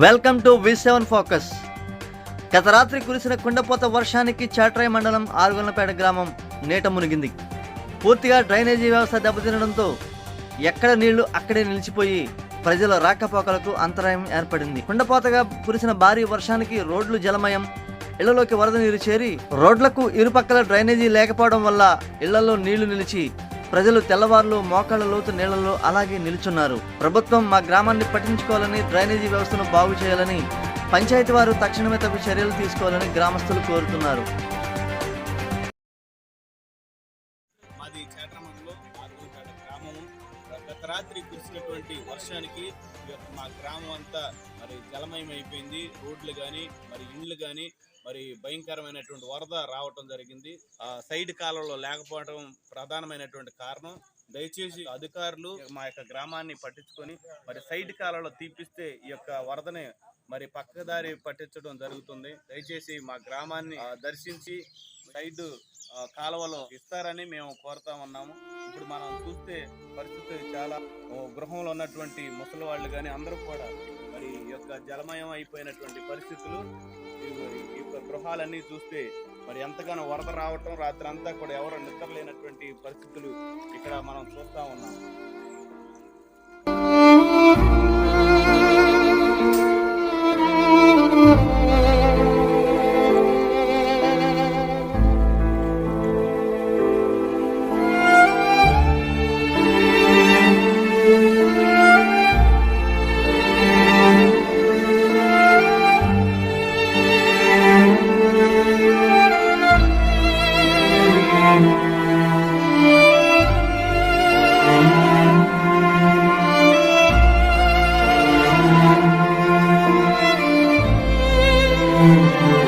Welcome to V7 focus. గత రాత్రి కురిసిన కుండపోత వర్షానికి చాట్రాయి మండలం ఆరుగొల్లపేట గ్రామం నీట మునిగింది. పూర్తిగా డ్రైనేజీ వ్యవస్థ దెబ్బతినడంతో ఎక్కడ నీళ్లు అక్కడే నిలిచిపోయి ప్రజల రాకపోకలకు అంతరాయం ఏర్పడింది. కుండపోతగా కురిసిన భారీ వర్షానికి రోడ్లు జలమయం, ఇళ్లలోకి వరద నీరు చేరి రోడ్లకు ఇరుపక్కల డ్రైనేజీ లేకపోవడం వల్ల ఇళ్లలో నీళ్లు నిలిచి ప్రజలు తెల్లవారులు మోకాళ్ల లోతు నీళ్లలో అలాగే నిల్చున్నారు. ప్రభుత్వం మా గ్రామాన్ని పట్టించుకోవాలని, డ్రైనేజీ వ్యవస్థను బాగు చేయాలని, పంచాయతీ వారు తక్షణమే తగు చర్యలు తీసుకోవాలని గ్రామస్తులు కోరుతున్నారు. మాది చేట్రమండలో ఆరుగొల్లపేట గ్రామము. గత రాత్రి కురిసినటువంటి వర్షానికి మా గ్రామం అంతా మరి జలమయం అయిపోయింది. రోడ్లు కానీ మరి ఇండ్లు కానీ మరి భయంకరమైనటువంటి వరద రావటం జరిగింది. సైడ్ కాలంలో లేకపోవడం ప్రధానమైనటువంటి కారణం. దయచేసి అధికారులు మా యొక్క గ్రామాన్ని పట్టించుకొని మరి సైడ్ కాలంలో తీపిస్తే ఈ యొక్క వరదని మరి పక్కదారి పట్టించడం జరుగుతుంది. దయచేసి మా గ్రామాన్ని దర్శించి సైడ్ కాలువలో ఇస్తారని మేము కోరుతా ఉన్నాము. ఇప్పుడు మనం చూస్తే పరిస్థితి చాలా గృహంలో ఉన్నటువంటి ముసలి వాళ్ళు కానీ అందరూ కూడా మరి ఈ యొక్క జలమయం అయిపోయినటువంటి పరిస్థితులు, ఈ యొక్క గృహాలన్నీ చూస్తే మరి ఎంతగానో వరద రావటం, రాత్రి అంతా కూడా ఎవరు నిద్రలేనటువంటి పరిస్థితులు ఇక్కడ మనం చూస్తా ఉన్నాం. Thank you.